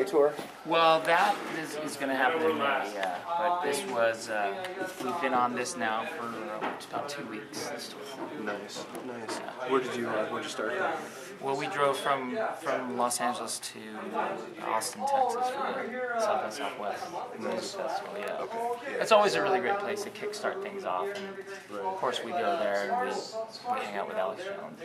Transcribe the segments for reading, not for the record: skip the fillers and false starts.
UK tour? Well, that is going to happen in May, yeah. But this was, we've been on this now for about 2 weeks. This tour. Nice, nice. Where'd you start from? Well, we drove from Los Angeles to Austin, Texas for South by Southwest Music Festival, yeah. Okay. Yeah. It's always a really great place to kickstart things off. And of course, we go there and we hang out with Alex Jones.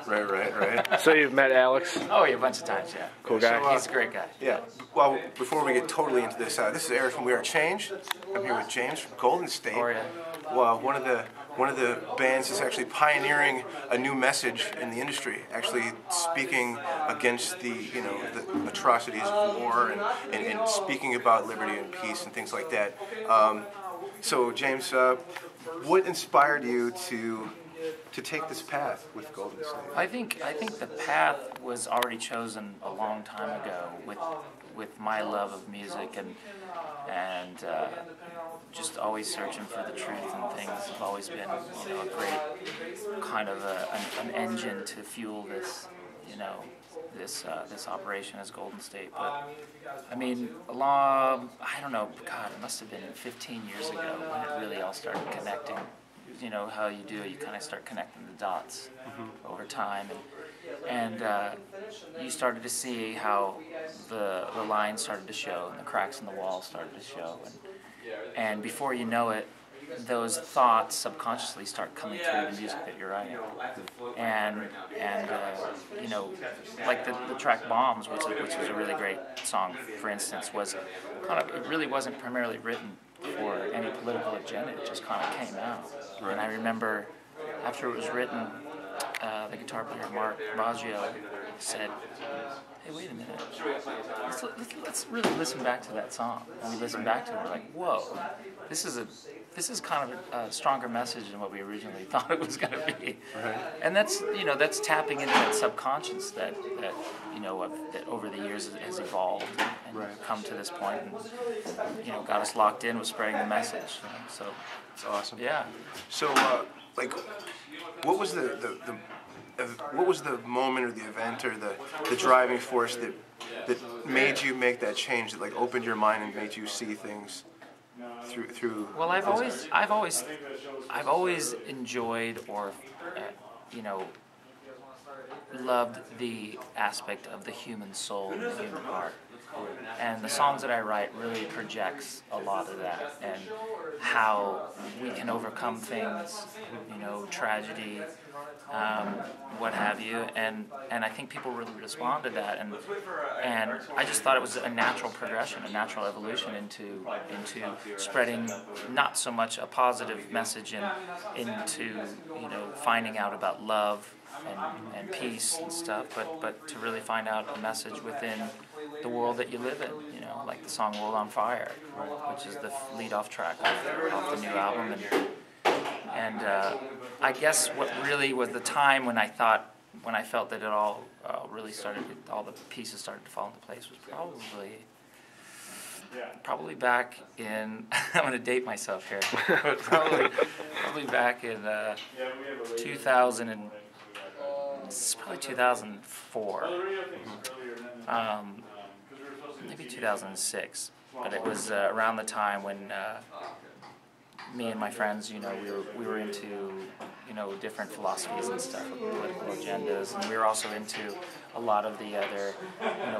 Right. So you've met Alex? Oh, yeah, a bunch of times, yeah. Cool guy. He's a great guy. Yeah. Well, before we get totally into this, this is Eric from We Are Change. I'm here with James from Golden State. Oh, yeah. Well, one of the bands is actually pioneering a new message in the industry, actually speaking against the atrocities of war and speaking about liberty and peace and things like that. So James, what inspired you to take this path with Golden State? I think the path was already chosen a long time ago with my love of music and just always searching for the truth and things have always been a great kind of an engine to fuel this this operation as Golden State. But I mean, I don't know, God, it must have been 15 years ago when it really all started connecting. You know how you do, you kind of start connecting the dots over time, and you started to see how the lines started to show and the cracks in the wall started to show, and before you know it, those thoughts subconsciously start coming through the music that you're writing, and like the track "Bombs," which was a really great song, for instance, was kind of, it really wasn't primarily written for any political agenda. It just kind of came out. Right. And I remember after it was written, the guitar player Mark Baggio said, "Hey, wait a minute. Let's really listen back to that song." And we listened back to it, and we're like, "Whoa, this is kind of a stronger message than what we originally thought it was going to be." Right. And that's tapping into that subconscious that over the years has evolved and come to this point, and got us locked in with spreading the message. So it's awesome. Yeah. So what was the moment or the event or the driving force that made you make that change, that opened your mind and made you see things through? Well, I've always enjoyed or loved the aspect of the human soul and the human heart. And the songs that I write really projects a lot of that, and how we can overcome things, tragedy, what have you, and I think people really respond to that, and I just thought it was a natural progression, a natural evolution into spreading not so much a positive message into finding out about love and peace and stuff, but to really find out a message within the world that you live in, like the song "World on Fire," which is the lead-off track off the new album, and I guess what really was the time when I felt that it all really started, all the pieces started to fall into place, was probably back in, I'm going to date myself here, but probably back in 2004, maybe 2006, but it was around the time when me and my friends, we were into, different philosophies and stuff, political agendas, and we were also into a lot of the other,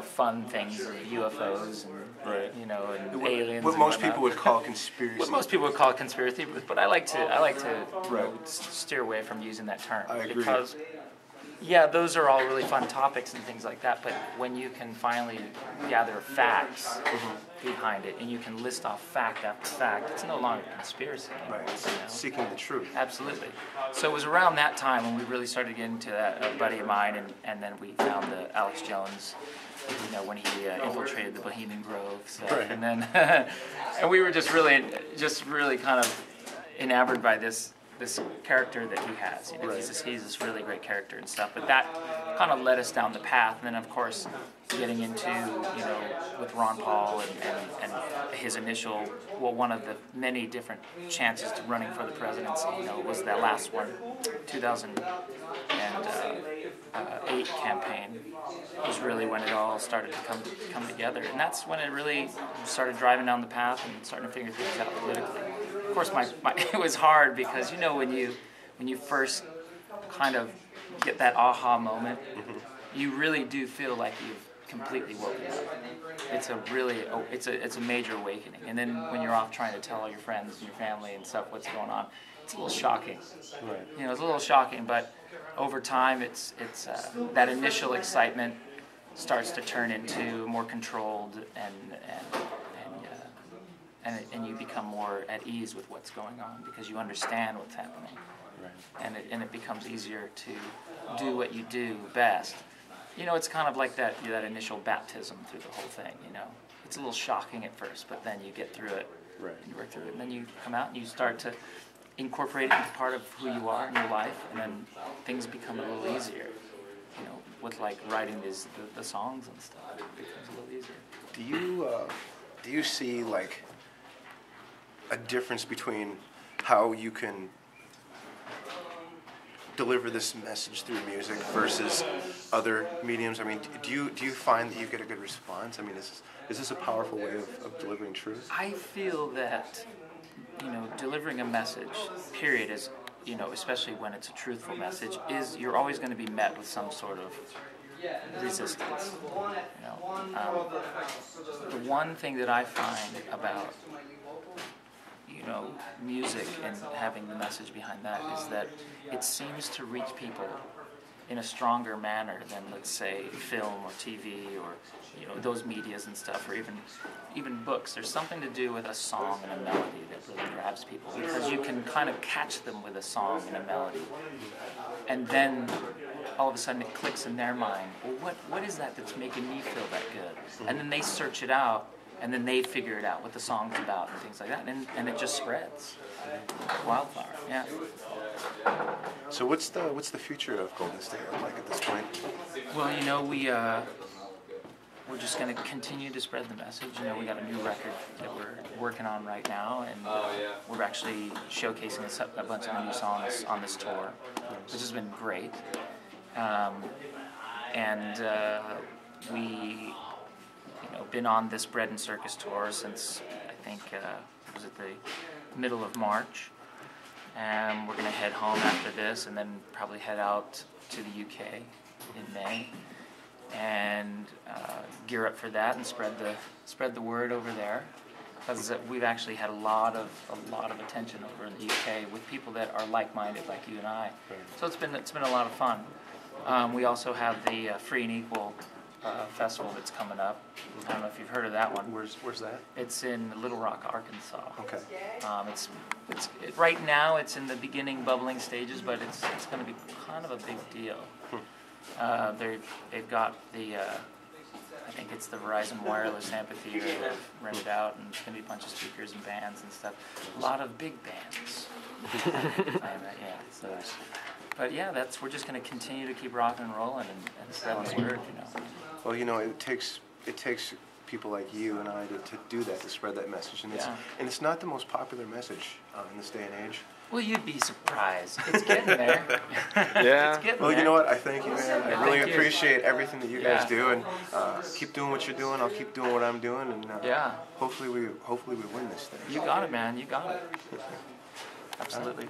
fun things of UFOs and, and aliens. What most people would call conspiracy. What most people would call conspiracy, but I like to steer away from using that term. I agree. Because, yeah, those are all really fun topics and things like that, but when you can finally gather facts behind it, and you can list off fact after fact, it's no longer a conspiracy anymore. Right. Seeking the truth. Absolutely. So it was around that time when we really started getting into that, a buddy of mine, and then we found the Alex Jones, when he infiltrated the Bohemian Grove stuff, and then and we were just really kind of enamored by this this character that he has. You know, he's this really great character and stuff. But that kind of led us down the path. And then, of course, getting into, you know, with Ron Paul and his initial, well, one of the many different chances to running for the presidency, you know, was that last one, 2008 campaign, was really when it all started to come together. And that's when it really started driving down the path and starting to figure things out politically. Of course, it was hard because, you know, when you first kind of get that aha moment, you really do feel like you've completely woken up. It's a major awakening. And then when you're off trying to tell all your friends and your family and stuff what's going on, it's a little shocking. Right. You know, it's a little shocking, but over time, it's that initial excitement starts to turn into more controlled, and you become more at ease with what's going on because you understand what's happening. Right. And it becomes easier to do what you do best. You know, it's kind of like that initial baptism through the whole thing, you know. It's a little shocking at first, but then you get through it, right. And you work through it, and then you come out and you start to incorporate it into part of who you are in your life, and then things become a little easier, you know, with like writing the songs and stuff. It becomes a little easier. Do you see like a difference between how you can deliver this message through music versus other mediums? I mean, do you find that you get a good response? I mean, is this a powerful way of delivering truth? I feel that, you know, delivering a message, period, is, you know, especially when it's a truthful message, is you're always going to be met with some sort of resistance. You know, the one thing that I find about, you know, music and having the message behind that is that it seems to reach people in a stronger manner than, let's say, film or TV or, you know, those medias and stuff, or even books. There's something to do with a song and a melody that really grabs people because you can kind of catch them with a song and a melody, and then all of a sudden it clicks in their mind. Well, what is that that's making me feel that good? And then they search it out. And then they figure it out what the song's about and things like that, and it just spreads. Wildfire, yeah. So what's the future of Golden State like at this point? Well, you know, we're just going to continue to spread the message. You know, we got a new record that we're working on right now, and we're actually showcasing a bunch of new songs on this tour, which has been great. We been on this Bread and Circus tour since I think was it the middle of March, and we're gonna head home after this, and then probably head out to the UK in May, and gear up for that and spread the word over there, because we've actually had a lot of attention over in the UK with people that are like-minded like you and I. So it's been a lot of fun. We also have the Free and Equal festival that's coming up. I don't know if you've heard of that one. Where's that? It's in Little Rock, Arkansas. Okay. Right now it's in the beginning bubbling stages, but it's going to be kind of a big deal. They've got the I think it's the Verizon Wireless Amphitheater they've rented out, and it's going to be a bunch of speakers and bands and stuff. A lot of big bands. But yeah, we're just going to continue to keep rocking and rolling and spreading the word, you know. Well, you know, it takes people like you and I to do that, to spread that message, and it's not the most popular message in this day and age. Well, you'd be surprised. It's getting there. Yeah. It's getting well, there. You know what? I thank you, man. I really Thank you. appreciate everything that you guys do, and keep doing what you're doing. I'll keep doing what I'm doing, and hopefully we win this thing. You got it, man. You got it. Absolutely.